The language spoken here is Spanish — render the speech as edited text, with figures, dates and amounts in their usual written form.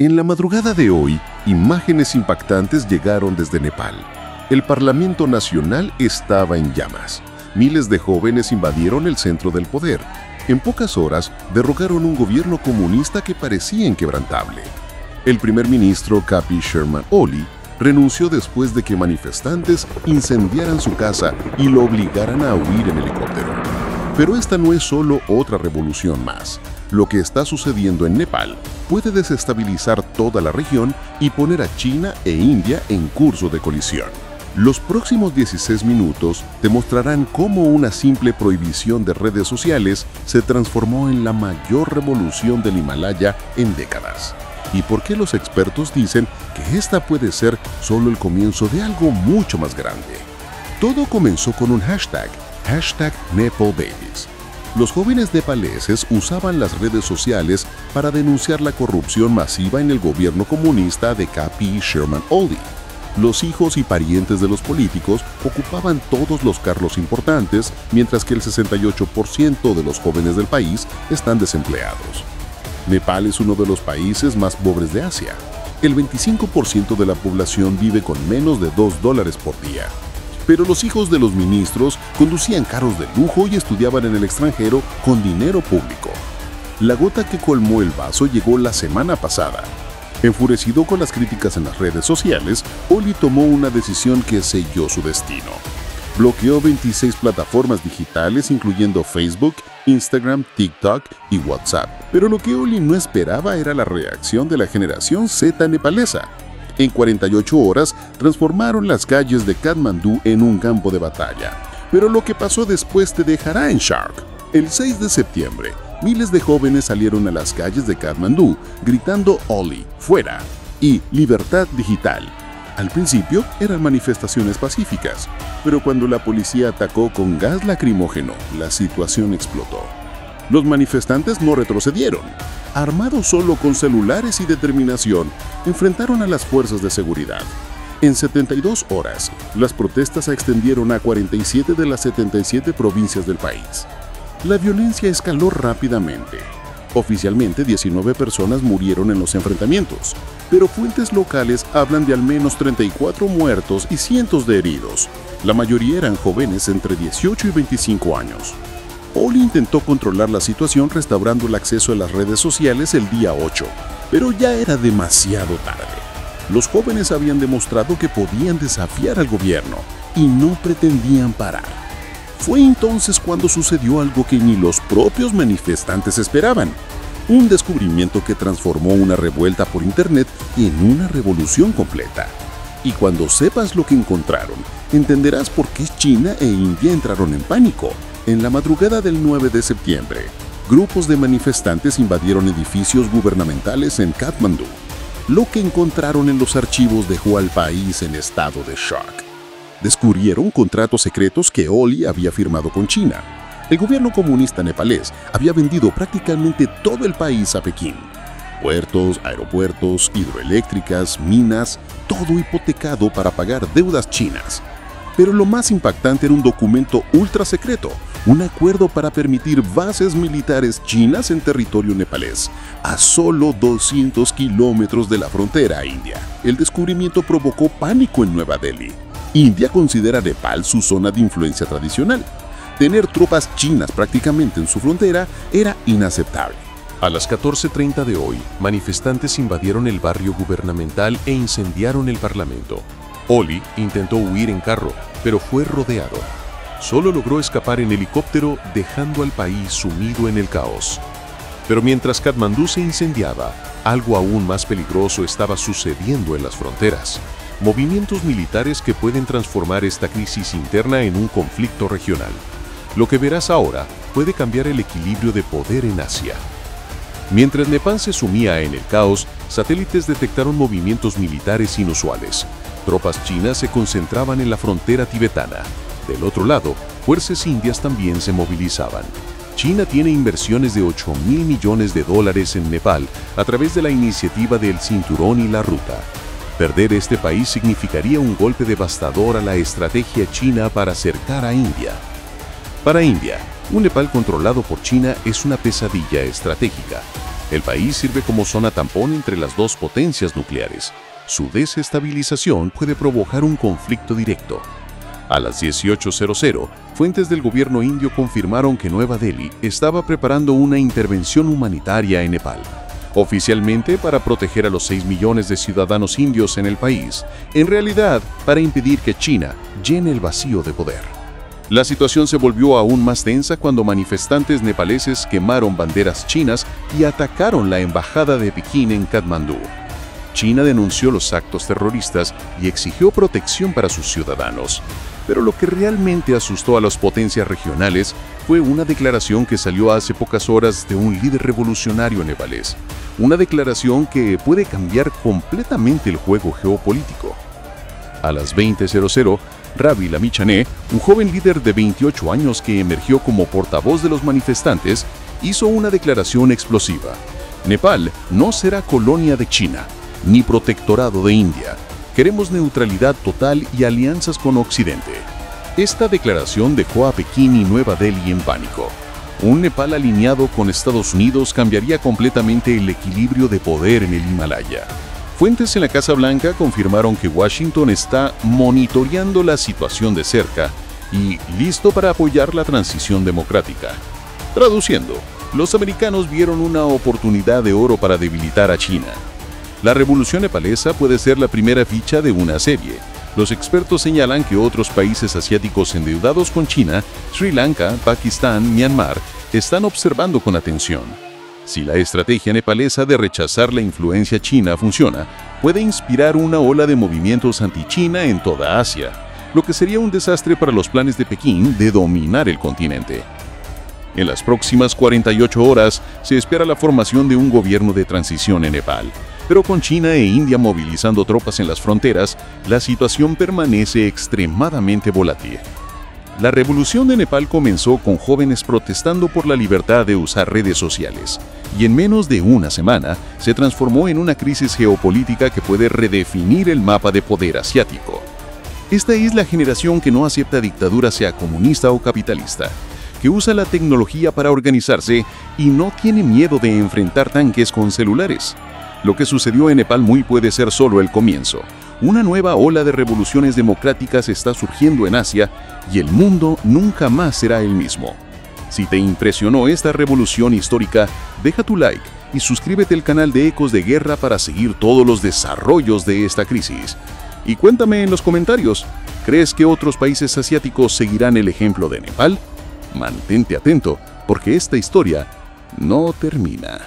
En la madrugada de hoy, imágenes impactantes llegaron desde Nepal. El Parlamento Nacional estaba en llamas. Miles de jóvenes invadieron el centro del poder. En pocas horas, derrocaron un gobierno comunista que parecía inquebrantable. El primer ministro KP Sharma Oli renunció después de que manifestantes incendiaran su casa y lo obligaran a huir en helicóptero. Pero esta no es solo otra revolución más. Lo que está sucediendo en Nepal puede desestabilizar toda la región y poner a China e India en curso de colisión. Los próximos 16 minutos demostrarán cómo una simple prohibición de redes sociales se transformó en la mayor revolución del Himalaya en décadas. Y por qué los expertos dicen que esta puede ser solo el comienzo de algo mucho más grande. Todo comenzó con un hashtag #NepalBabies. Los jóvenes nepaleses usaban las redes sociales para denunciar la corrupción masiva en el gobierno comunista de KP Sharma Oli. Los hijos y parientes de los políticos ocupaban todos los cargos importantes, mientras que el 68% de los jóvenes del país están desempleados. Nepal es uno de los países más pobres de Asia. El 25% de la población vive con menos de $2 por día. Pero los hijos de los ministros conducían carros de lujo y estudiaban en el extranjero con dinero público. La gota que colmó el vaso llegó la semana pasada. Enfurecido con las críticas en las redes sociales, Oli tomó una decisión que selló su destino. Bloqueó 26 plataformas digitales, incluyendo Facebook, Instagram, TikTok y WhatsApp. Pero lo que Oli no esperaba era la reacción de la generación Z nepalesa. En 48 horas, transformaron las calles de Katmandú en un campo de batalla. Pero lo que pasó después te dejará en shock. El 6 de septiembre, miles de jóvenes salieron a las calles de Katmandú gritando Oli, fuera, y libertad digital. Al principio eran manifestaciones pacíficas, pero cuando la policía atacó con gas lacrimógeno, la situación explotó. Los manifestantes no retrocedieron. Armados solo con celulares y determinación, enfrentaron a las fuerzas de seguridad. En 72 horas, las protestas se extendieron a 47 de las 77 provincias del país. La violencia escaló rápidamente. Oficialmente, 19 personas murieron en los enfrentamientos, pero fuentes locales hablan de al menos 34 muertos y cientos de heridos. La mayoría eran jóvenes entre 18 y 25 años. Oli intentó controlar la situación restaurando el acceso a las redes sociales el día 8, pero ya era demasiado tarde. Los jóvenes habían demostrado que podían desafiar al gobierno y no pretendían parar. Fue entonces cuando sucedió algo que ni los propios manifestantes esperaban. Un descubrimiento que transformó una revuelta por internet en una revolución completa. Y cuando sepas lo que encontraron, entenderás por qué China e India entraron en pánico. En la madrugada del 9 de septiembre, grupos de manifestantes invadieron edificios gubernamentales en Katmandú. Lo que encontraron en los archivos dejó al país en estado de shock. Descubrieron contratos secretos que Oli había firmado con China. El gobierno comunista nepalés había vendido prácticamente todo el país a Pekín. Puertos, aeropuertos, hidroeléctricas, minas, todo hipotecado para pagar deudas chinas. Pero lo más impactante era un documento ultra secreto, un acuerdo para permitir bases militares chinas en territorio nepalés, a solo 200 kilómetros de la frontera india. El descubrimiento provocó pánico en Nueva Delhi. India considera Nepal su zona de influencia tradicional. Tener tropas chinas prácticamente en su frontera era inaceptable. A las 14:30 de hoy, manifestantes invadieron el barrio gubernamental e incendiaron el parlamento. Oli intentó huir en carro, pero fue rodeado. Solo logró escapar en helicóptero, dejando al país sumido en el caos. Pero mientras Katmandú se incendiaba, algo aún más peligroso estaba sucediendo en las fronteras. Movimientos militares que pueden transformar esta crisis interna en un conflicto regional. Lo que verás ahora puede cambiar el equilibrio de poder en Asia. Mientras Nepal se sumía en el caos, satélites detectaron movimientos militares inusuales. Tropas chinas se concentraban en la frontera tibetana. Del otro lado, fuerzas indias también se movilizaban. China tiene inversiones de $8.000 millones en Nepal a través de la iniciativa del Cinturón y la Ruta. Perder este país significaría un golpe devastador a la estrategia china para acercar a India. Para India, un Nepal controlado por China es una pesadilla estratégica. El país sirve como zona tampón entre las dos potencias nucleares. Su desestabilización puede provocar un conflicto directo. A las 18:00, fuentes del gobierno indio confirmaron que Nueva Delhi estaba preparando una intervención humanitaria en Nepal, oficialmente para proteger a los 6 millones de ciudadanos indios en el país, en realidad para impedir que China llene el vacío de poder. La situación se volvió aún más tensa cuando manifestantes nepaleses quemaron banderas chinas y atacaron la embajada de Pekín en Katmandú. China denunció los actos terroristas y exigió protección para sus ciudadanos. Pero lo que realmente asustó a las potencias regionales fue una declaración que salió hace pocas horas de un líder revolucionario nepalés. Una declaración que puede cambiar completamente el juego geopolítico. A las 20:00, Ravi Lamichhane, un joven líder de 28 años que emergió como portavoz de los manifestantes, hizo una declaración explosiva. Nepal no será colonia de China, ni protectorado de India. Queremos neutralidad total y alianzas con Occidente. Esta declaración dejó a Pekín y Nueva Delhi en pánico. Un Nepal alineado con Estados Unidos cambiaría completamente el equilibrio de poder en el Himalaya. Fuentes en la Casa Blanca confirmaron que Washington está monitoreando la situación de cerca y listo para apoyar la transición democrática. Traduciendo, los americanos vieron una oportunidad de oro para debilitar a China. La revolución nepalesa puede ser la primera ficha de una serie. Los expertos señalan que otros países asiáticos endeudados con China, Sri Lanka, Pakistán, Myanmar, están observando con atención. Si la estrategia nepalesa de rechazar la influencia china funciona, puede inspirar una ola de movimientos anti-China en toda Asia, lo que sería un desastre para los planes de Pekín de dominar el continente. En las próximas 48 horas se espera la formación de un gobierno de transición en Nepal. Pero con China e India movilizando tropas en las fronteras, la situación permanece extremadamente volátil. La revolución de Nepal comenzó con jóvenes protestando por la libertad de usar redes sociales, y en menos de una semana se transformó en una crisis geopolítica que puede redefinir el mapa de poder asiático. Esta es la generación que no acepta dictadura, sea comunista o capitalista, que usa la tecnología para organizarse y no tiene miedo de enfrentar tanques con celulares. Lo que sucedió en Nepal muy puede ser solo el comienzo. Una nueva ola de revoluciones democráticas está surgiendo en Asia y el mundo nunca más será el mismo. Si te impresionó esta revolución histórica, deja tu like y suscríbete al canal de Ecos de Guerra para seguir todos los desarrollos de esta crisis. Y cuéntame en los comentarios, ¿crees que otros países asiáticos seguirán el ejemplo de Nepal? Mantente atento, porque esta historia no termina.